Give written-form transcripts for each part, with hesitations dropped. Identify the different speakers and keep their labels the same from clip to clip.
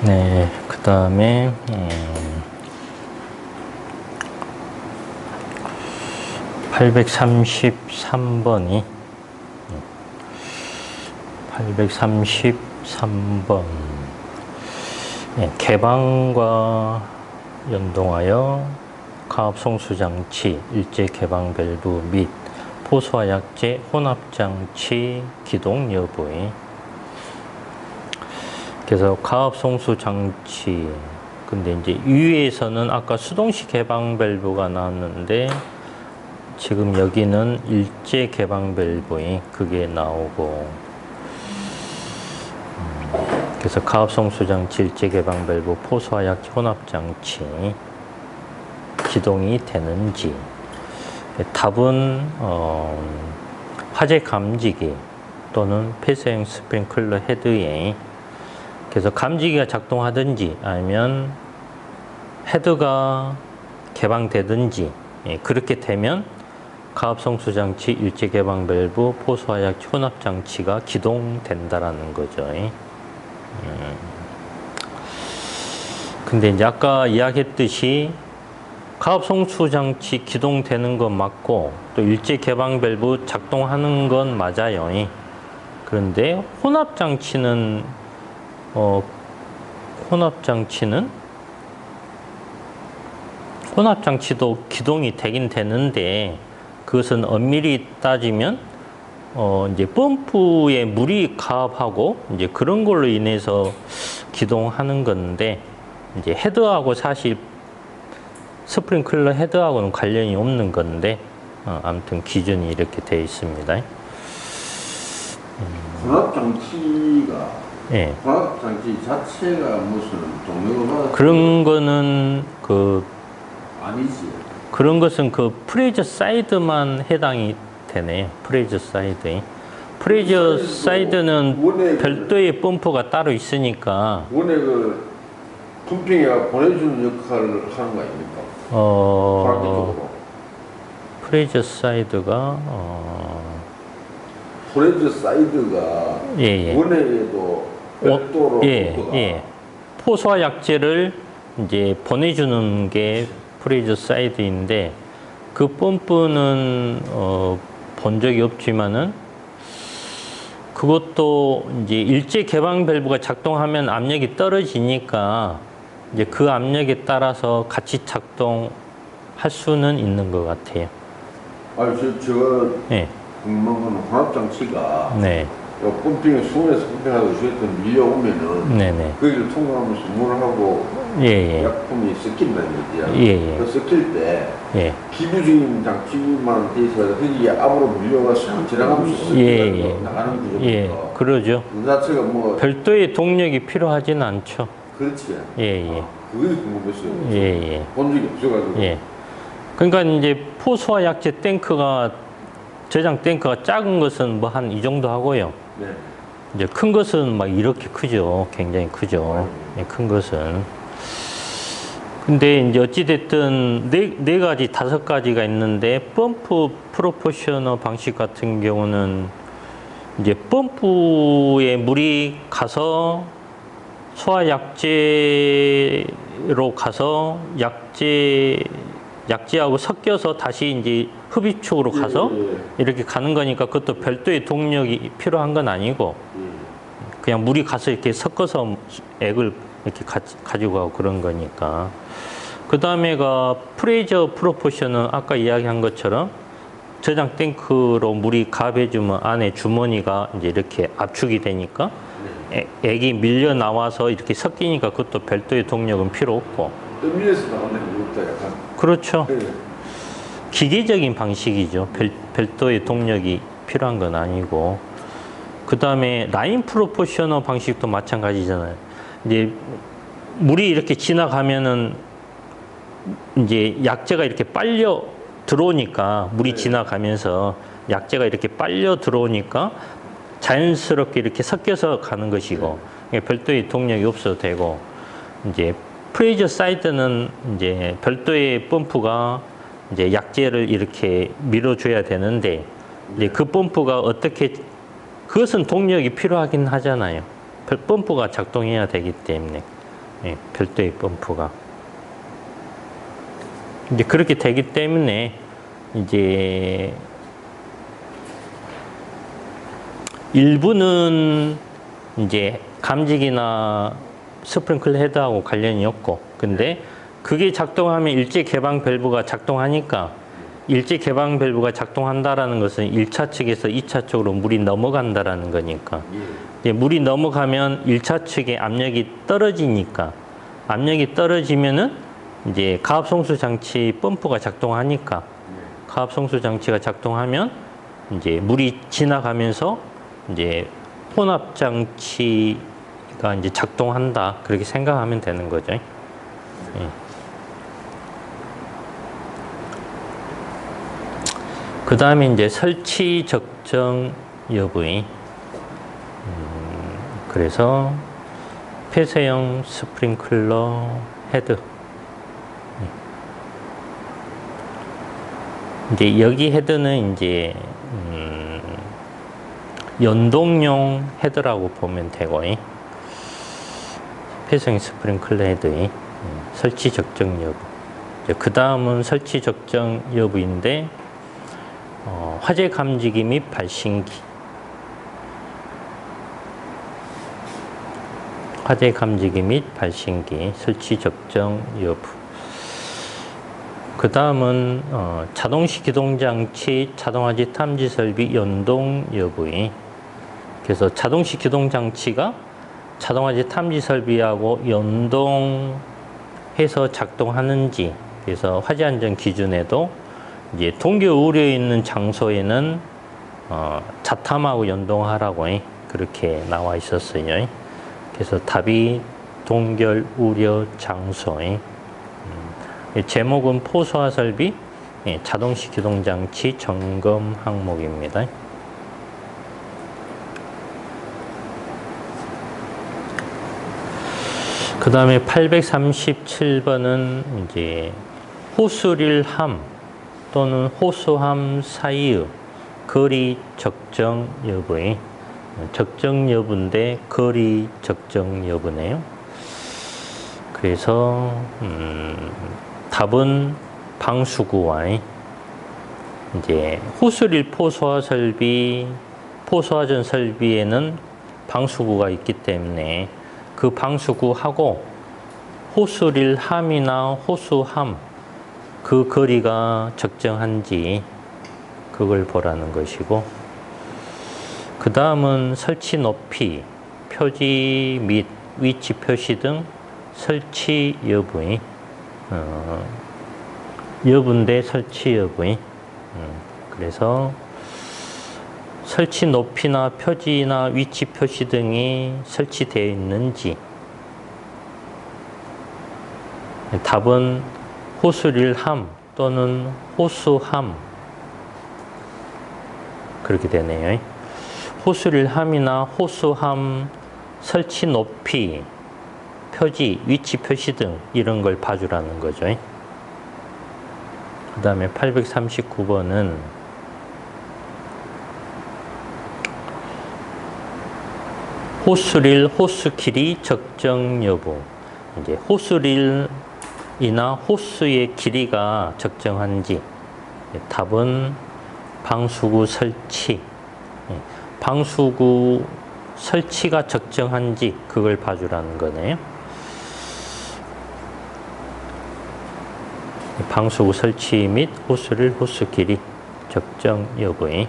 Speaker 1: 네, 그 다음에 833번이 833번 개방과 연동하여 가압송수장치, 일제 개방 밸브 및 포수와 약제 혼합장치 기동 여부에 그래서 가압송수장치 근데 이제 위에서는 아까 수동식 개방 밸브가 나왔는데 지금 여기는 일제 개방 밸브에 그게 나오고 그래서 가압송수장치, 일제 개방 밸브, 포수와 약제 혼합장치 기동이 되는지 답은 화재 감지기 또는 폐쇄형 스프링클러 헤드에 그래서 감지기가 작동하든지 아니면 헤드가 개방되든지 그렇게 되면 가압송수장치, 일제 개방 밸브, 포수와 약제 혼합장치가 기동된다라는 거죠. 근데 이제 아까 이야기했듯이 가압송수장치 기동되는 건 맞고 또 일제 개방 밸브 작동하는 건 맞아요. 그런데 혼합장치는 혼합장치도 기동이 되긴 되는데 그것은 엄밀히 따지면 이제 펌프에 물이 가압하고 이제 그런 걸로 인해서 기동하는 건데 이제 헤드하고 사실 스프링클러 헤드하고는 관련이 없는 건데 아무튼 기준이 이렇게 되어 있습니다.
Speaker 2: 혼합장치가
Speaker 1: 예.
Speaker 2: 혼합장치 자체가 무슨 종류가
Speaker 1: 그런 거는
Speaker 2: 아니지.
Speaker 1: 그런 것은 프레저 사이드만 해당이 되네요. 프레저 사이드. 프레저 사이드는 별도의 펌프가 따로 있으니까.
Speaker 2: 원래 펌핑이가 보내주는 역할을 하는 거 아닙니까?
Speaker 1: 프레저 사이드가
Speaker 2: 프레저 사이드가 원래에도 별도로
Speaker 1: 예. 포수와 약제를 이제 보내주는 게 프레저 사이드인데 그 펌프는 본 적이 없지만은 그것도 이제 일제 개방 밸브가 작동하면 압력이 떨어지니까 이제 그 압력에 따라서 같이 작동할 수는 있는 것 같아요.
Speaker 2: 제가 궁금한 건 혼합장치가 펌핑에 수온에서 펌핑하고 주했던 밀려오면은 거기를 통과하면서 물하고 약품이 섞인다는 얘기야. 그 섞일 때 기부적인 장치만 돼 있어서 거기 앞으로 밀려가서 지나가면서 나가는 구조부터
Speaker 1: 그러죠.
Speaker 2: 그 자체가
Speaker 1: 별도의 동력이 필요하진 않죠.
Speaker 2: 그렇지.
Speaker 1: 그게
Speaker 2: 궁금했어요. 본 적이 없어가지고.
Speaker 1: 그러니까 이제 포수와 약제 탱크가 저장 탱크가 작은 것은 한 이 정도 하고요. 이제 큰 것은 막 이렇게 크죠. 굉장히 크죠. 큰 것은. 근데 이제 어찌됐든 네 가지, 5가지가 있는데 펌프 프로포셔너 방식 같은 경우는 이제 펌프에 물이 가서 소화 약제로 가서 약제하고 섞여서 다시 이제 흡입축으로 가서 이렇게 가는 거니까 그것도 별도의 동력이 필요한 건 아니고 그냥 물이 가서 이렇게 섞어서 액을 이렇게 가지고 가고 그런 거니까. 그 다음에가 프레저 프로포션은 아까 이야기한 것처럼 저장 탱크로 물이 가압해주면 안에 주머니가 이제 이렇게 압축이 되니까 액이 밀려 나와서 이렇게 섞이니까 그것도 별도의 동력은 필요 없고.
Speaker 2: 밀려서 나오는 것도 약간.
Speaker 1: 그렇죠. 기계적인 방식이죠. 별도의 동력이 필요한 건 아니고. 그 다음에 라인 프로포셔너 방식도 마찬가지잖아요. 이제 물이 이렇게 지나가면은 이제 약재가 이렇게 빨려 들어오니까 물이 지나가면서 약재가 이렇게 빨려 들어오니까 자연스럽게 이렇게 섞여서 가는 것이고 별도의 동력이 없어도 되고 이제 프레저 사이드는 이제 별도의 펌프가 이제 약재를 이렇게 밀어줘야 되는데 이제 그 펌프가 어떻게 그것은 동력이 필요하긴 하잖아요. 펌프가 작동해야 되기 때문에 예, 별도의 펌프가. 이제 그렇게 되기 때문에 이제 일부는 이제 감지기나 스프링클러 헤드하고 관련이 없고, 근데 그게 작동하면 일제 개방 밸브가 작동하니까, 일제 개방 밸브가 작동한다라는 것은 1차 측에서 2차 쪽으로 물이 넘어간다라는 거니까, 이제 물이 넘어가면 1차 측의 압력이 떨어지니까, 압력이 떨어지면은 이제 가압송수 장치 펌프가 작동하니까, 가압송수 장치가 작동하면 이제 물이 지나가면서 이제 혼합 장치가 이제 작동한다, 그렇게 생각하면 되는 거죠. 예. 그 다음에 이제 설치 적정 여부의 그래서 폐쇄형 스프링클러 헤드. 이제 여기 헤드는 이제 연동용 헤드라고 보면 되고, 폐쇄형 스프링클러 헤드의 설치 적정 여부. 그 다음은 설치 적정 여부인데, 화재 감지기 및 발신기. 화재 감지기 및 발신기 설치 적정 여부. 그 다음은 자동식 기동장치, 자동화재 탐지 설비 연동 여부에. 그래서 자동식 기동장치가 자동화재 탐지 설비하고 연동해서 작동하는지. 그래서 화재 안전 기준에도 이제 동계 우려에 있는 장소에는 자탐하고 연동하라고 그렇게 나와 있었어요. 그래서 답이 동결 우려 장소에. 제목은 포소화 설비 자동식 기동장치 점검 항목입니다. 그 다음에 837번은 이제 호수릴함 또는 호수함 사이의 거리 적정 여부의 적정 여부인데 거리 적정 여부네요. 그래서 답은 방수구와 이제 호수릴 포소화 설비, 포소화전 설비에는 방수구가 있기 때문에 그 방수구하고 호수릴 함이나 호수함 그 거리가 적정한지 그걸 보라는 것이고, 그 다음은 설치 높이, 표지 및 위치 표시 등 설치 여부의 여부인데 설치 여부의 그래서 설치 높이나 표지나 위치 표시 등이 설치되어 있는지. 답은 호수릴함 또는 호수함 그렇게 되네요. 호수릴함이나 호수함 설치 높이, 표지, 위치 표시 등 이런 걸 봐주라는 거죠. 그 다음에 839번은 호수릴, 호수 길이 적정 여부. 이제 호수릴이나 호수의 길이가 적정한지. 답은 방수구 설치. 방수구 설치가 적정한지 그걸 봐주라는 거네요. 방수구 설치 및 호수릴, 호수 길이 적정 여부에.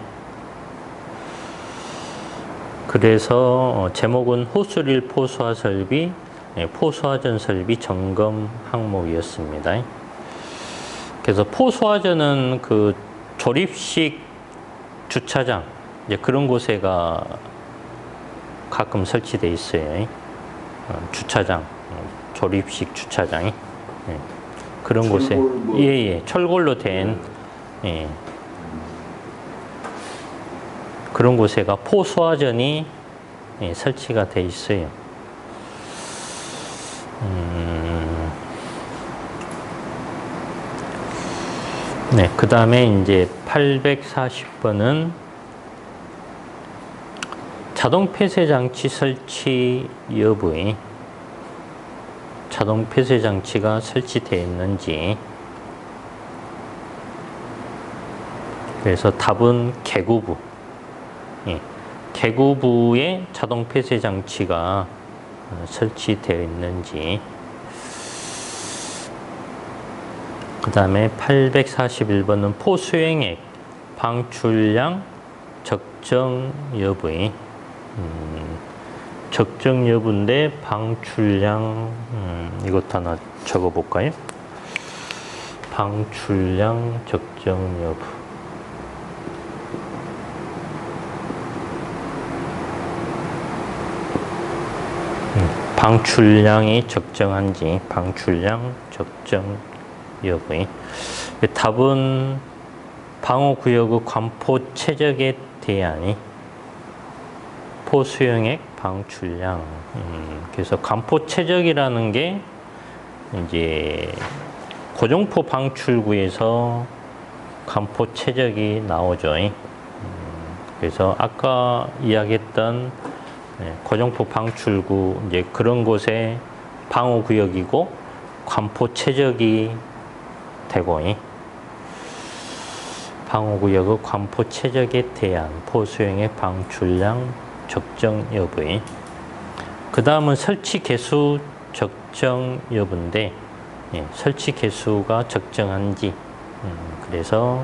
Speaker 1: 그래서 제목은 호수릴 포소화 설비, 포소화전 설비 점검 항목이었습니다. 그래서 포소화전은 그 조립식 주차장, 이제 그런 곳에가 가끔 설치되어 있어요. 주차장, 조립식 주차장이. 그런 곳에. 예, 철골로 된, 예. 그런 곳에가 포소화전이 설치가 돼 있어요. 네, 그 다음에 이제 840번은 자동 폐쇄 장치 설치 여부의 자동 폐쇄 장치가 설치되어 있는지. 그래서 답은 개구부. 예. 개구부에 자동 폐쇄 장치가 설치되어 있는지. 그 다음에 841번은 포수행액 방출량 적정 여부의 적정 여부인데 방출량 이것도 하나 적어볼까요? 방출량 적정 여부. 방출량이 적정한지 방출량 적정 여부의 답은 방호구역의 관포 최적에 대한 포수용액 방출량. 그래서 관포 최적이라는 게 이제 고정포 방출구에서 관포 최적이 나오죠. 그래서 아까 이야기했던 고정포 방출구 이제 그런 곳에 방호구역이고 관포 최적이 되고 방호구역의 관포 최적에 대한 포수용의 방출량 적정 여부의 그 다음은 설치 개수 적정 여부인데 설치 개수가 적정한지 그래서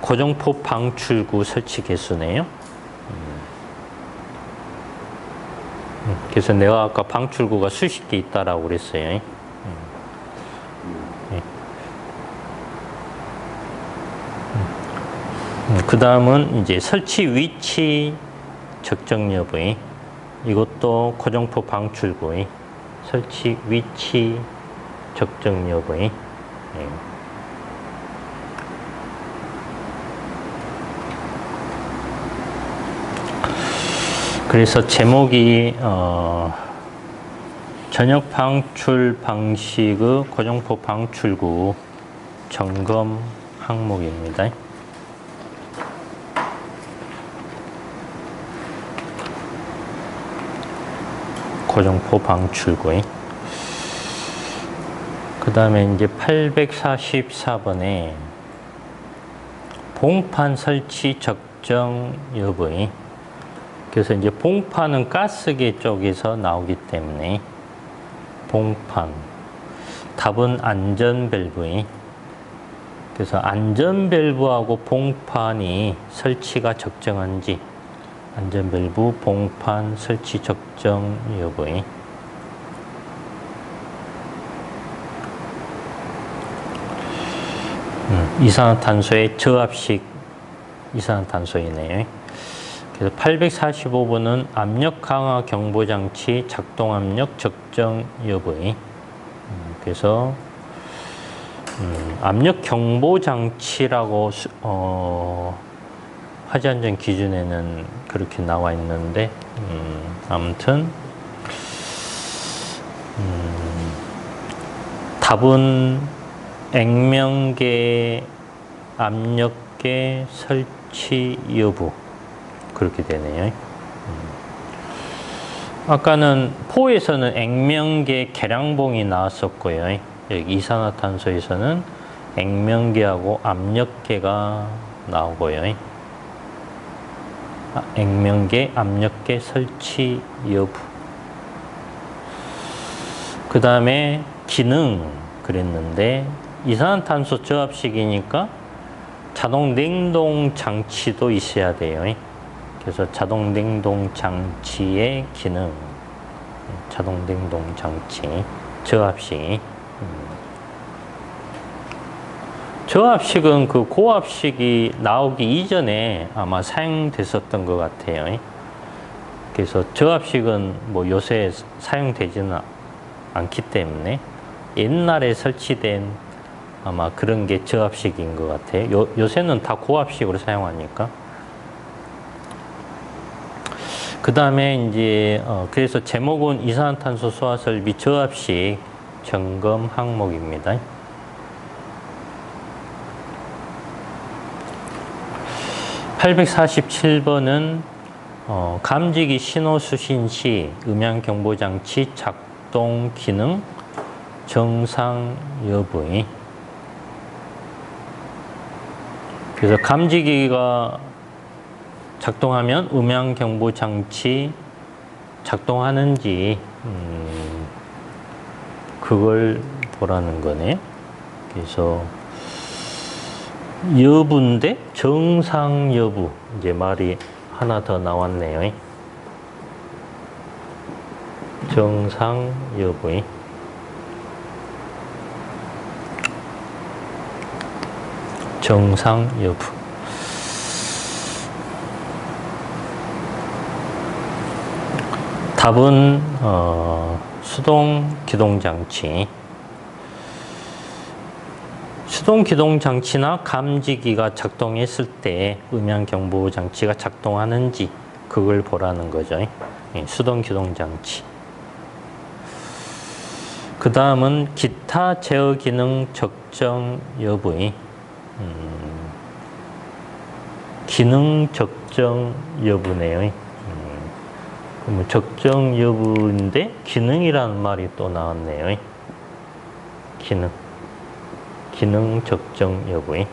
Speaker 1: 고정포 방출구 설치 개수네요. 그래서 내가 아까 방출구가 수십 개 있다라고 그랬어요. 그 다음은 이제 설치 위치 적정 여부의 이것도 고정포 방출구의 설치 위치 적정 여부의 그래서 제목이 전역 방출 방식의 고정포 방출구 점검 항목입니다. 고정포 방출구의 그 다음에 이제 844번에 봉판 설치 적정 여부의 그래서 이제 봉판은 가스계 쪽에서 나오기 때문에 봉판 답은 안전밸브의 그래서 안전밸브하고 봉판이 설치가 적정한지 안전밸브 봉판 설치 적정 여부의 이산화탄소의 저압식 이산화탄소이네요. 그래서 845번은 압력 강화 경보 장치 작동 압력 적정 여부의 그래서 압력 경보 장치라고 화재안전 기준에는 그렇게 나와 있는데 아무튼 답은 액면계 압력계 설치 여부 그렇게 되네요. 아까는 포에서는 액면계 계량봉이 나왔었고요. 여기 이산화탄소에서는 액면계하고 압력계가 나오고요. 액면계, 압력계 설치 여부. 그 다음에 기능 그랬는데 이산화탄소 저압식이니까 자동 냉동 장치도 있어야 돼요. 그래서 자동 냉동 장치의 기능, 자동 냉동 장치, 저압식. 저압식은 그 고압식이 나오기 이전에 아마 사용됐었던 것 같아요. 그래서 저압식은 뭐 요새 사용되지는 않기 때문에 옛날에 설치된 아마 그런 게 저압식인 것 같아요. 요새는 다 고압식으로 사용하니까. 그 다음에 이제 그래서 제목은 이산화탄소 소화 설비 저압식 점검 항목입니다. (847번은) 감지기 신호 수신 시 음향 경보 장치 작동 기능 정상 여부의. 그래서 감지기가 작동하면 음향 경보 장치 작동하는지 그걸 보라는 거네. 그래서 여부인데 정상 여부 이제 말이 하나 더 나왔네요. 정상 여부의. 정상 여부. 답은 수동 기동 장치. 수동 기동 장치나 감지기가 작동했을 때 음향 경보 장치가 작동하는지 그걸 보라는 거죠. 예, 수동 기동 장치. 그 다음은 기타 제어 기능 적정 여부의. 기능 적정 여부네요. 그러면 적정 여부인데 기능이라는 말이 또 나왔네요. 기능 적정 여부의.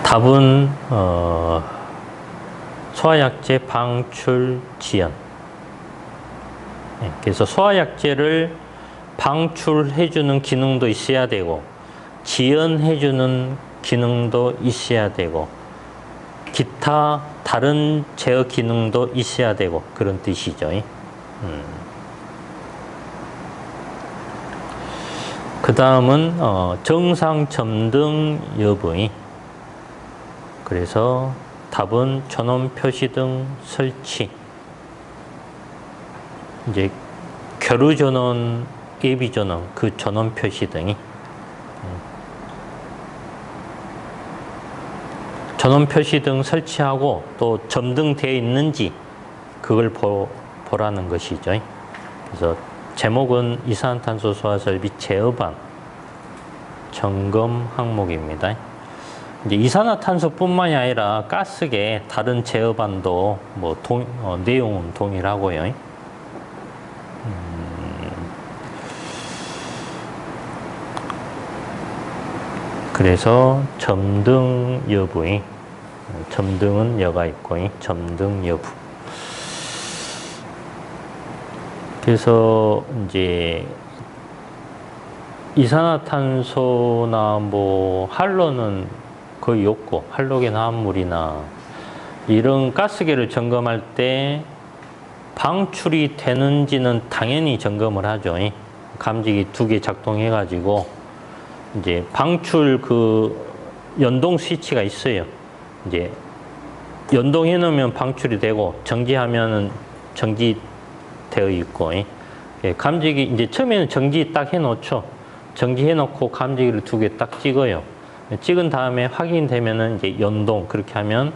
Speaker 1: 답은 소화약제 방출 지연. 그래서 소화약제를 방출해주는 기능도 있어야 되고 지연해주는 기능도 있어야 되고 기타 다른 제어 기능도 있어야 되고 그런 뜻이죠. 그 다음은 정상 점등 여부의. 그래서 답은 전원 표시등 설치. 이제 겨루 전원, 예비 전원, 그 전원 표시등이 전원 표시등 설치하고 또 점등되어 있는지 그걸 보라는 것이죠. 그래서 제목은 이산화탄소 소화설비 제어반 점검 항목입니다. 이제 이산화탄소뿐만이 아니라 가스계 다른 제어반도 뭐 내용은 동일하고요. 그래서 점등 여부의. 점등은 여가 있고 점등 여부. 그래서 이제 이산화탄소나 뭐 한로는 거의 없고 한로계 화합물이나 이런 가스계를 점검할 때 방출이 되는지는 당연히 점검을 하죠. 감지기 2개 작동해 가지고 이제 방출 그 연동 스위치가 있어요. 이제 연동해 놓으면 방출이 되고 정지하면은 정지되어 있고. 감지기 이제 처음에는 정지 딱 해 놓죠. 정지해 놓고 감지기를 2개 딱 찍어요. 찍은 다음에 확인되면은 이제 연동 그렇게 하면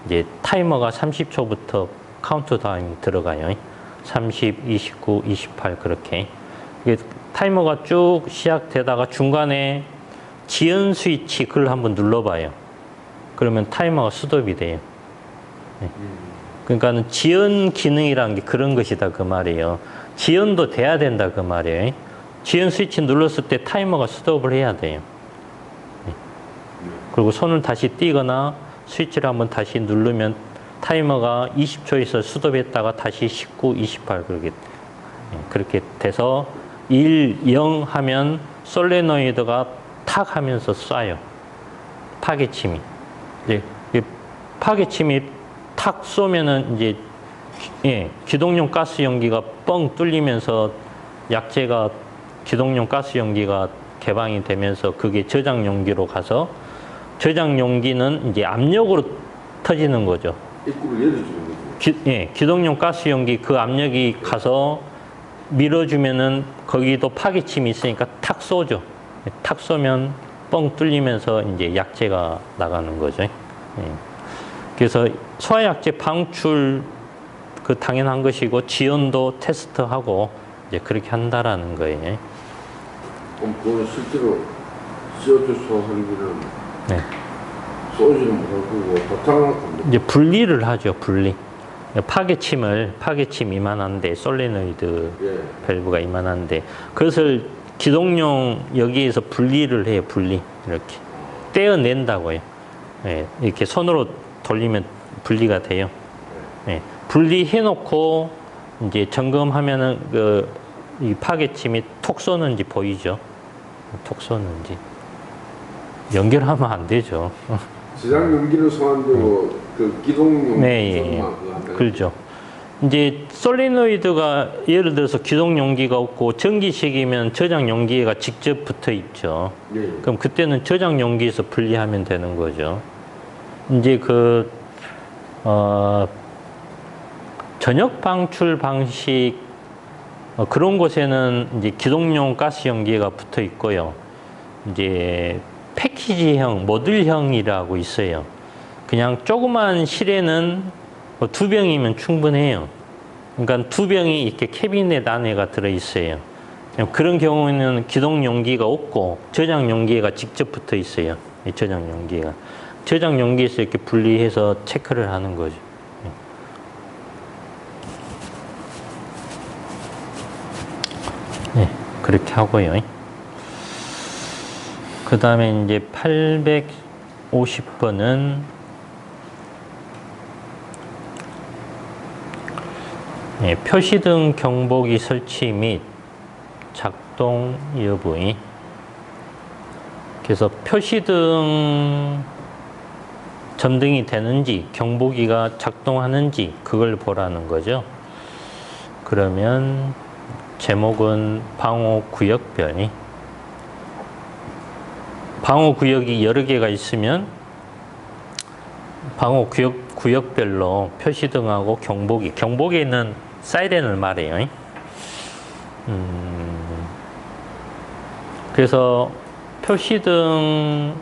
Speaker 1: 이제 타이머가 30초부터 카운트다운이 들어가요. 30, 29, 28 그렇게. 이게 타이머가 쭉 시작되다가 중간에 지연 스위치 그걸 한번 눌러봐요. 그러면 타이머가 스톱이 돼요. 그러니까 지연 기능이라는 게 그런 것이다 그 말이에요. 지연도 돼야 된다 그 말이에요. 지연 스위치 눌렀을 때 타이머가 스톱을 해야 돼요. 그리고 손을 다시 띄거나 스위치를 한번 다시 누르면 타이머가 20초에서 스톱했다가 다시 19, 28 그렇게 돼서 1, 0 하면 솔레노이드가 탁 하면서 쏴요. 파괴침이. 이제 파괴침이 탁 쏘면은 이제 기동용 가스 용기가 뻥 뚫리면서 약재가 기동용 가스 용기가 개방이 되면서 그게 저장 용기로 가서 저장 용기는 이제 압력으로 터지는 거죠.
Speaker 2: 입구를 열어주는 거죠.
Speaker 1: 기동용 가스 용기 그 압력이 가서 밀어주면은 거기도 파괴침이 있으니까 탁 쏘죠. 탁 쏘면 뻥 뚫리면서 이제 약재가 나가는 거죠. 그래서 소화약재 방출 그 당연한 것이고 지연도 테스트하고 이제 그렇게 한다라는 거예요.
Speaker 2: 그럼 그거는 실제로 CO2 소화설비는 쏘지는 못할 거고 도착을 합니다.
Speaker 1: 이제 분리를 하죠. 분리. 파괴침 이만한데 솔레노이드
Speaker 2: 예.
Speaker 1: 밸브가 이만한데 그것을 기동용 여기에서 분리를 해요. 분리 이렇게 떼어낸다고요. 예, 이렇게 손으로 돌리면 분리가 돼요. 예, 분리해놓고 이제 점검하면은 이 파괴침이 톡 쏘는지 보이죠. 톡 쏘는지 연결하면 안 되죠.
Speaker 2: 지장 용기를 소환되고 그 기동용
Speaker 1: 네, 예. 그렇죠. 이제 솔리노이드가 예를 들어서 기동 용기가 없고 전기식이면 저장 용기가 직접 붙어 있죠.
Speaker 2: 예.
Speaker 1: 그럼 그때는 저장 용기에서 분리하면 되는 거죠. 이제 전역 방출 방식 그런 곳에는 이제 기동용 가스 용기가 붙어 있고요. 이제 패키지형, 모듈형이라고 있어요. 그냥 조그만 실에는 2병이면 충분해요. 그러니까 2병이 이렇게 캐비넷 안에가 들어있어요. 그런 경우에는 기동 용기가 없고 저장 용기가 직접 붙어 있어요. 이 저장 용기가. 저장 용기에서 이렇게 분리해서 체크를 하는 거죠. 네, 그렇게 하고요. 그 다음에 이제 850번은 네, 표시등 경보기 설치 및 작동 여부의 그래서 표시등 점등이 되는지 경보기가 작동하는지 그걸 보라는 거죠. 그러면 제목은 방호구역별 방호구역이 여러 개가 있으면 방호구역별로 표시등하고 경보기는 사이렌을 말해요. 그래서 표시등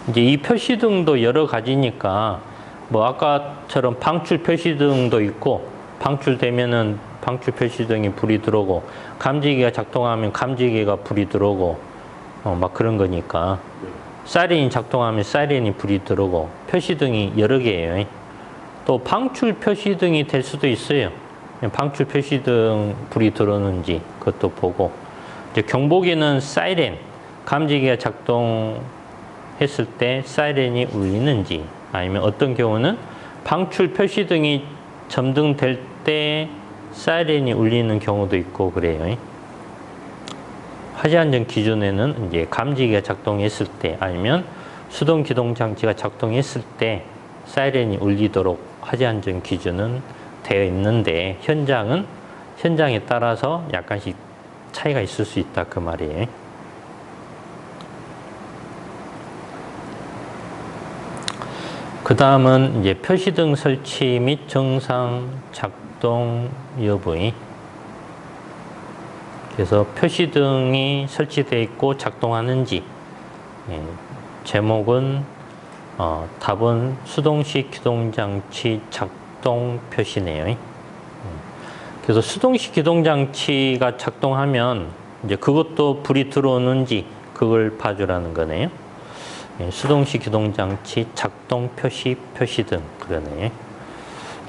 Speaker 1: 이제 이 표시등도 여러 가지니까 뭐 아까처럼 방출 표시등도 있고 방출되면은 방출 표시등이 불이 들어오고 감지기가 작동하면 감지기가 불이 들어오고 막 그런 거니까 사이렌이 작동하면 사이렌이 불이 들어오고 표시등이 여러 개예요. 또 방출 표시등이 될 수도 있어요. 방출 표시등 불이 들어오는지 그것도 보고 이제 경보기는 사이렌 감지기가 작동했을 때 사이렌이 울리는지 아니면 어떤 경우는 방출 표시등이 점등될 때 사이렌이 울리는 경우도 있고 그래요. 화재안전 기준에는 이제 감지기가 작동했을 때 아니면 수동 기동 장치가 작동했을 때 사이렌이 울리도록 화재안전 기준은 되어 있는데 현장에 따라서 약간씩 차이가 있을 수 있다 그 말이에요. 그 다음은 이제 표시등 설치 및 정상 작동 여부의 그래서 표시등이 설치되어 있고 작동하는지 제목은 답은 수동식 기동장치 작동 표시네요. 그래서 수동식 기동장치가 작동하면 이제 그것도 불이 들어오는지 그걸 봐주라는 거네요. 수동식 기동장치 작동 표시 표시등 그러네요.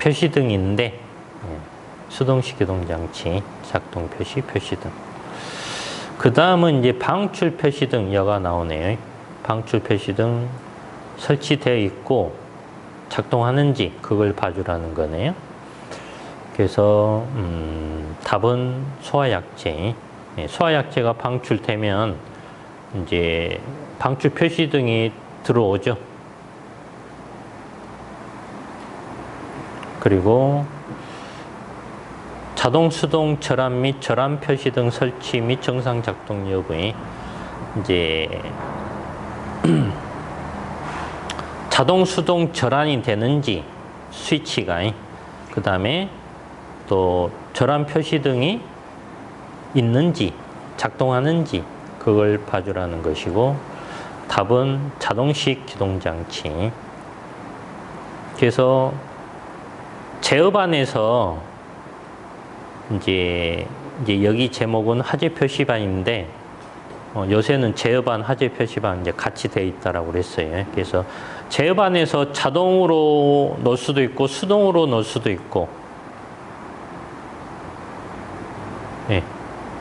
Speaker 1: 표시등인데 수동식 기동장치 작동 표시 표시등. 그 다음은 이제 방출 표시등 여가 나오네요. 방출 표시등 설치되어 있고 작동하는지 그걸 봐주라는 거네요. 그래서 답은 소화약제. 소화약제가 방출되면 이제 방출 표시등이 들어오죠. 그리고 자동 수동 절안 및 절안 표시등 설치 및 정상 작동 여부에 이제 자동 수동 절안이 되는지 스위치가 그 다음에 또 절안 표시등이 있는지 작동하는지 그걸 봐주라는 것이고 답은 자동식 기동장치. 그래서 제어반에서 이제 여기 제목은 화재 표시반인데 요새는 제어반, 화재 표시반 이제 같이 돼 있다라고 그랬어요. 그래서 제어반에서 자동으로 넣을 수도 있고 수동으로 넣을 수도 있고, 예,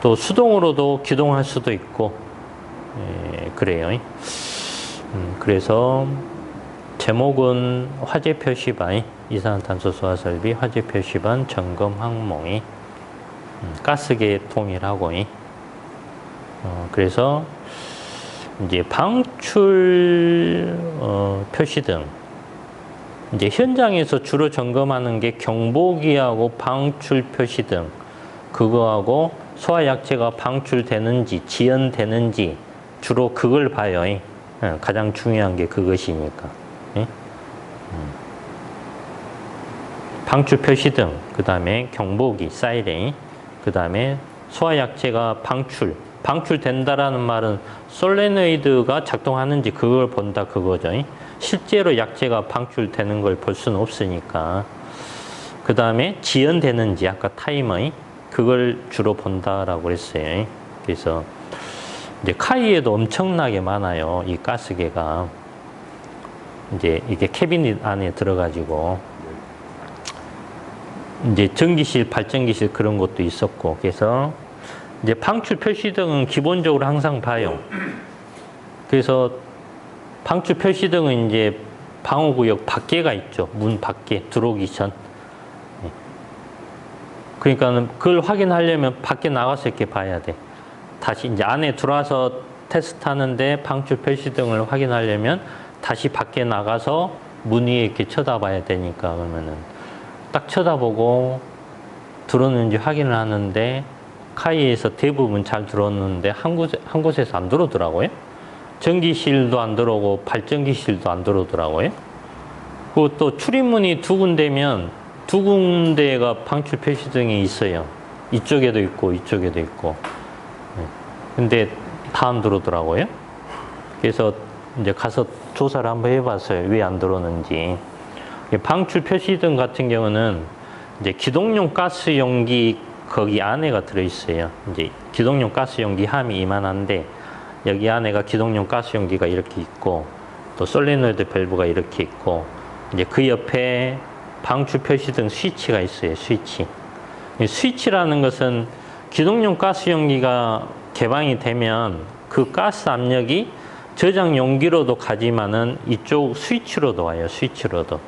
Speaker 1: 또 수동으로도 기동할 수도 있고, 예, 그래요. 그래서 제목은 화재 표시반, 이산화탄소 소화 설비 화재 표시반 점검 항목이 가스계 통일하고, 그래서 이제 방출 표시등, 이제 현장에서 주로 점검하는 게 경보기하고 방출 표시등, 그거하고 소화약재가 방출되는지 지연되는지 주로 그걸 봐요. 가장 중요한 게 그것이니까. 방출 표시등, 그 다음에 경보기, 사이렌, 그 다음에 소화약재가 방출된다라는 말은 솔레노이드가 작동하는지 그걸 본다 그거죠. 실제로 약재가 방출되는 걸 볼 수는 없으니까. 그 다음에 지연되는지, 아까 타이머, 그걸 주로 본다라고 했어요. 그래서 이제 카이에도 엄청나게 많아요. 이 가스계가. 이제 이게 캐비닛 안에 들어가지고 이제 전기실, 발전기실 그런 것도 있었고, 그래서 이제 방출 표시등은 기본적으로 항상 봐요. 그래서 방출 표시등은 이제 방호구역 밖에가 있죠. 문 밖에 들어오기 전. 그러니까는 그걸 확인하려면 밖에 나가서 이렇게 봐야 돼. 다시 이제 안에 들어와서 테스트하는데 방출 표시등을 확인하려면 다시 밖에 나가서 문 위에 이렇게 쳐다봐야 되니까, 그러면은 딱 쳐다보고 들어오는지 확인을 하는데 카이에서 대부분 잘 들어오는데 한 곳에서 안 들어오더라고요. 전기실도 안 들어오고 발전기실도 안 들어오더라고요. 그리고 또 출입문이 두 군데면 두 군데가 방출 표시등이 있어요. 이쪽에도 있고 이쪽에도 있고. 근데 다 안 들어오더라고요. 그래서 이제 가서 조사를 한번 해봤어요. 왜 안 들어오는지. 방출 표시등 같은 경우는 이제 기동용 가스 용기 거기 안에가 들어있어요. 이제 기동용 가스 용기 함이 이만한데 여기 안에가 기동용 가스 용기가 이렇게 있고 또 솔레노이드 밸브가 이렇게 있고 이제 그 옆에 방출 표시등 스위치가 있어요. 스위치. 이 스위치라는 것은 기동용 가스 용기가 개방이 되면 그 가스 압력이 저장 용기로도 가지만은 이쪽 스위치로도 와요. 스위치로도.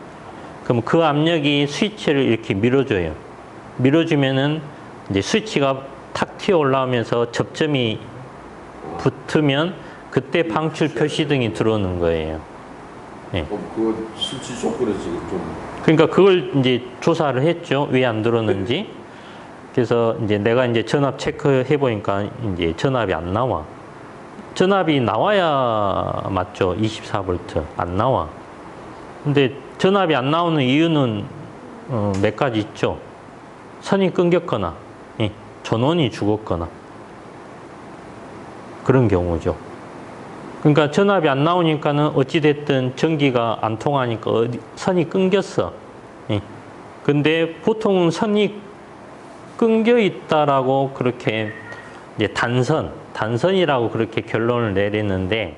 Speaker 1: 그럼 그 압력이 스위치를 이렇게 밀어줘요. 밀어주면은 이제 스위치가 탁 튀어 올라오면서 접점이 붙으면 그때 방출 표시등이 들어오는 거예요. 네.
Speaker 2: 그 스위치 조건에 지금 좀.
Speaker 1: 그러니까 그걸 이제 조사를 했죠. 왜 안 들어오는지. 그래서 이제 내가 이제 전압 체크해 보니까 이제 전압이 안 나와. 전압이 나와야 맞죠. 24V 안 나와. 근데 전압이 안 나오는 이유는 몇 가지 있죠. 선이 끊겼거나 전원이 죽었거나 그런 경우죠. 그러니까 전압이 안 나오니까는 어찌됐든 전기가 안 통하니까 선이 끊겼어. 근데 보통은 선이 끊겨 있다라고 그렇게 이제 단선이라고 그렇게 결론을 내리는데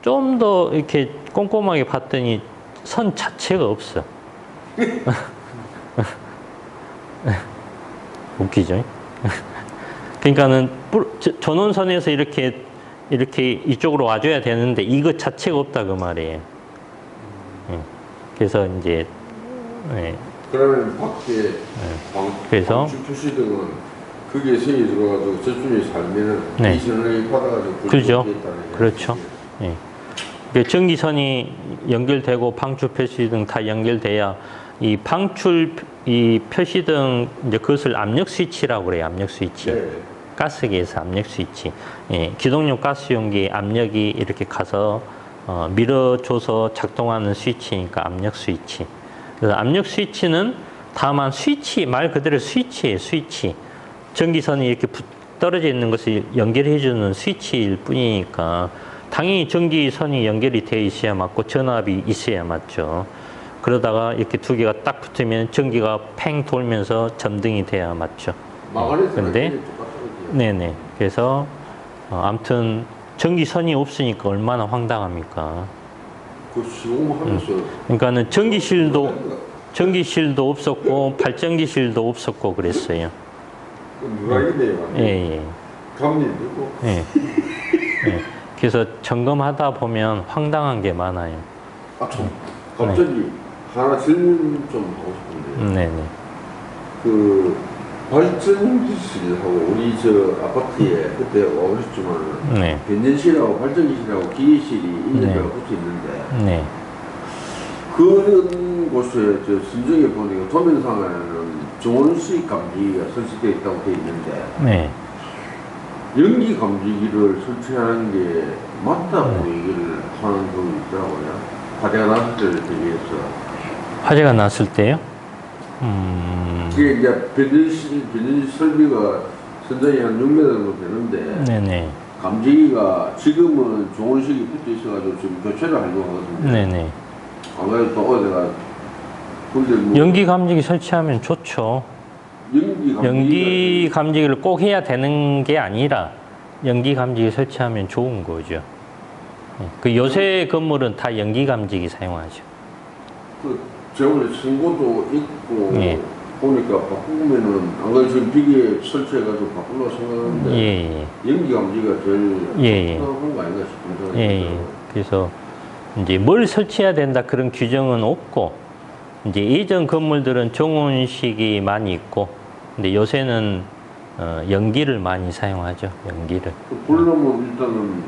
Speaker 1: 좀 더 이렇게 꼼꼼하게 봤더니 선 자체가 없어. 웃기죠? 그러니까는 전원선에서 이렇게 이쪽으로 와줘야 되는데 이것 자체가 없다 그 말이에요. 그래서 이제
Speaker 2: 그러면 밖에
Speaker 1: 그래서
Speaker 2: 방출 표시등은 그게 선이 들어가지고 저쪽에 살면은
Speaker 1: 네.
Speaker 2: 이 선을 받아가지고
Speaker 1: 그렇죠. 그렇죠. 전기선이 연결되고 방출 표시등 다 연결돼야 이 방출 이 표시등 이제 그것을 압력 스위치라고 그래요. 압력 스위치.
Speaker 2: 네.
Speaker 1: 가스기에서 압력 스위치. 기동용 가스 용기 압력이 이렇게 가서 밀어줘서 작동하는 스위치니까 압력 스위치. 그래서 압력 스위치는 다만 스위치, 말 그대로 스위치예요. 스위치. 전기선이 이렇게 떨어져 있는 것을 연결해주는 스위치일 뿐이니까 당연히 전기선이 연결이 돼 있어야 맞고 전압이 있어야 맞죠. 그러다가 이렇게 두 개가 딱 붙으면 전기가 팽 돌면서 점등이 돼야 맞죠. 근데 네네. 그래서 아무튼 전기선이 없으니까 얼마나 황당합니까?
Speaker 2: 그 시공하면서
Speaker 1: 그러니까는 전기실도 없었고 발전기실도 없었고 그랬어요.
Speaker 2: 누가 이래요?
Speaker 1: 예, 예.
Speaker 2: 감리되고.
Speaker 1: 예. 예. 그래서 점검하다 보면 황당한 게 많아요.
Speaker 2: 참 갑자기 하나 질문 좀 하고 싶은데.
Speaker 1: 네네.
Speaker 2: 그 발전기실하고 우리 저 아파트에 그때 와보셨지만
Speaker 1: 네.
Speaker 2: 변전실하고 발전기실하고 기계실이 있는
Speaker 1: 네.
Speaker 2: 데가 붙어 있는데
Speaker 1: 네.
Speaker 2: 그런 곳에 저 심정에 보니까 도면상에는 정원수익 감지기가 설치되어 있다고 되어 있는데
Speaker 1: 네.
Speaker 2: 연기 감지기를 설치하는 게 맞다고 얘기를 하는 분이 있더라고요. 화재가 났을 때를 대비해서.
Speaker 1: 화재가 났을 때요?
Speaker 2: 이게 이제 변전실 설비가 선장이 한 6m 정도 되는데
Speaker 1: 네네.
Speaker 2: 감지기가 지금은 정원식이 붙어 있어가지고 지금 교체를 하려고 하거든요.
Speaker 1: 네네.
Speaker 2: 안 그래도 또 어제가 근데 뭐
Speaker 1: 연기 감지기 설치하면 좋죠. 연기 감지기를 꼭 해야 되는 게 아니라 연기 감지기 설치하면 좋은 거죠. 예. 그 요새 건물은 다 연기 감지기 사용하죠.
Speaker 2: 그 재원에 신고도 있고
Speaker 1: 예.
Speaker 2: 보니까 바꾸면은 안 그래도 지금 기계 설치해가지고 바꾸려고 생각하는데
Speaker 1: 예,
Speaker 2: 연기 감지기가 제일
Speaker 1: 예.
Speaker 2: 필요한 거 아닌가 싶은 생각이
Speaker 1: 예. 예.
Speaker 2: 들어요.
Speaker 1: 그래서 이제 뭘 설치해야 된다 그런 규정은 없고 이제 예전 건물들은 정원식이 많이 있고 근데 요새는 연기를 많이 사용하죠. 연기를.
Speaker 2: 그 보려면 일단은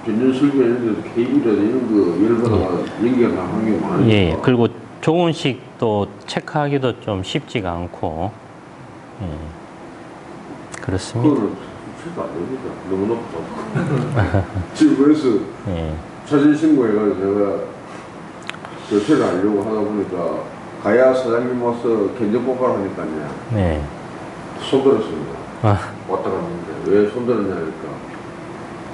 Speaker 2: 변전 설비하는 데서 케이블이나 이런 거 열받아가 연기가 나가는 게 많으니까.
Speaker 1: 예. 그리고 정원식도 체크하기도 좀 쉽지가 않고 그렇습니다.
Speaker 2: 그거는 체크 안 됩니다. 너무 높다. 지금 그래서
Speaker 1: 예.
Speaker 2: 사진 신고해가지고 내가 교체를 하려고 하다 보니까 가야 사장님 와서 견적 보고를 하니까요.
Speaker 1: 네.
Speaker 2: 손들었습니다.
Speaker 1: 아,
Speaker 2: 왔다 갔는데 왜 손들었냐 하니까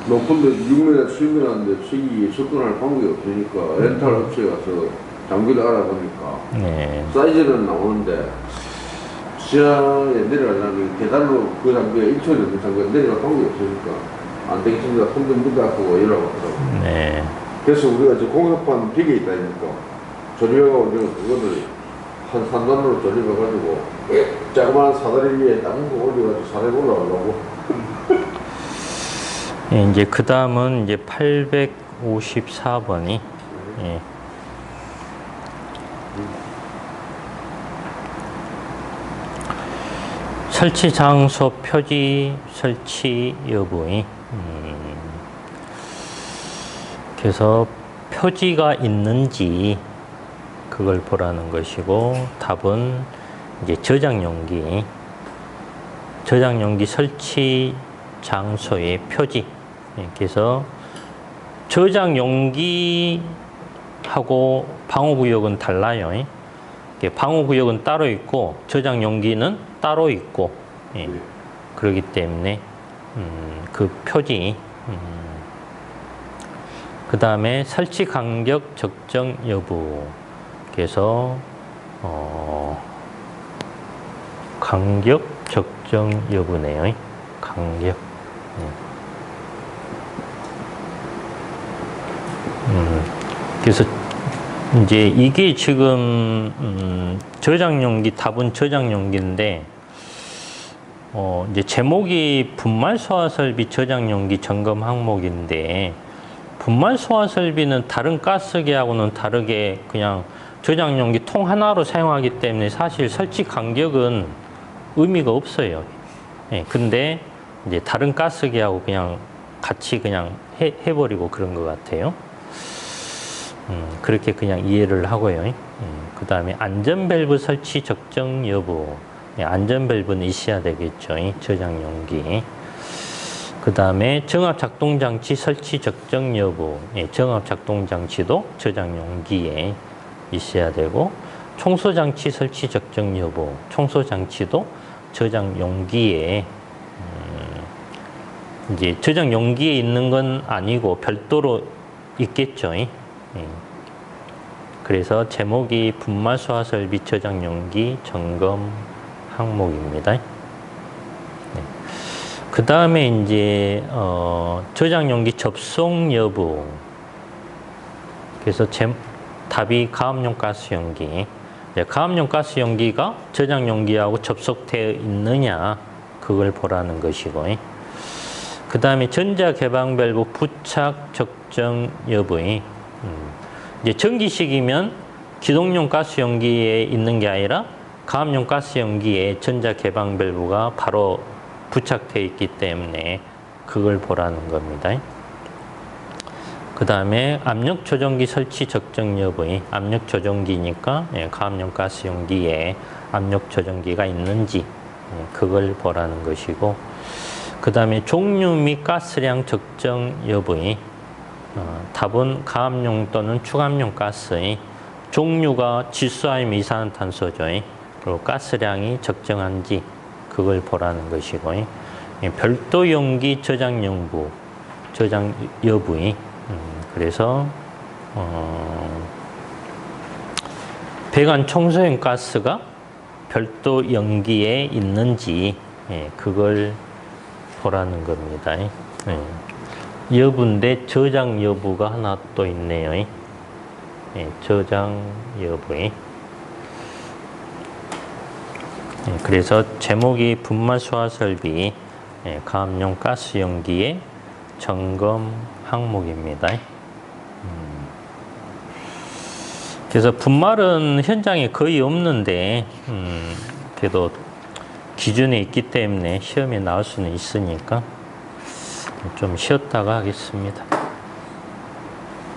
Speaker 2: 높은데 6m, 7m인데 저기 접근할 방법이 없으니까 렌탈 업체에 가서 장비를 알아보니까
Speaker 1: 네.
Speaker 2: 사이즈는 나오는데 지하에 내려가려면 계단으로 그 장비가 1층에 있는 장비가 내려갈 방법이 없으니까 안 되겠습니다. 손들 묻어갖고 연락왔더라고요.
Speaker 1: 네.
Speaker 2: 그래서 우리가 저 공사판 벽에 있다니까 조립해가지고 그거를 한 3단으로 조립해가지고 자그마한 사다리 위에 딱 올려가지고 사다리 올라가려고.
Speaker 1: 예, 이제 그 다음은 이제 854번이 예. 설치 장소 표지 설치 여부의 그래서 표지가 있는지 그걸 보라는 것이고 답은 이제 저장용기 설치 장소의 표지. 예, 그래서 저장용기하고 방호구역은 달라요. 예. 방호구역은 따로 있고 저장용기는 따로 있고 예. 그렇기 때문에 그 표지 그 다음에 설치 간격 적정 여부 그래서 간격 적정 여부네요. 간격 그래서 이제 이게 지금 저장용기 답은 저장용기인데 이제 제목이 분말 소화 설비 저장용기 점검 항목인데 분말 소화 설비는 다른 가스기하고는 다르게 그냥 저장용기 통 하나로 사용하기 때문에 사실 설치 간격은 의미가 없어요. 예, 근데 이제 다른 가스기하고 그냥 같이 그냥 해버리고 그런 것 같아요. 그렇게 그냥 이해를 하고요. 그 다음에 안전밸브 설치 적정 여부. 예, 안전밸브는 있어야 되겠죠. 저장용기. 그 다음에 정압작동장치 설치 적정 여부. 예, 정압작동장치도 저장용기에 있어야 되고, 청소장치 설치 적정 여부. 청소장치도 저장용기에, 이제 저장용기에 있는 건 아니고 별도로 있겠죠. 그래서 제목이 분말 소화 설비 저장용기 점검 항목입니다. 네. 그 다음에 이제 저장 용기 접속 여부. 그래서 답이 가압용 가스 용기. 가압용 가스 용기가 저장 용기하고 접속되어 있느냐 그걸 보라는 것이고. 그 다음에 전자 개방 밸브 부착 적정 여부. 이제 전기식이면 기동용 가스 용기에 있는 게 아니라 가압용 가스 용기에 전자 개방 밸브가 바로 부착되어 있기 때문에 그걸 보라는 겁니다. 그 다음에 압력 조정기 설치 적정 여부의 압력 조정기니까 가압용 가스 용기에 압력 조정기가 있는지 그걸 보라는 것이고, 그 다음에 종류 및 가스량 적정 여부의 답은 가압용 또는 축압용 가스의 종류가 질소아니면 이산화탄소죠. 그리고 가스량이 적정한지 그걸 보라는 것이고, 별도 용기 저장 여부의 그래서 배관 청소용 가스가 별도 용기에 있는지 그걸 보라는 겁니다. 여부인데 저장 여부가 하나 또 있네요. 저장 여부에. 그래서 제목이 분말 소화 설비 가압용 가스 용기의 점검 항목입니다. 그래서 분말은 현장에 거의 없는데 그래도 기준에 있기 때문에 시험에 나올 수는 있으니까 좀 쉬었다가 하겠습니다.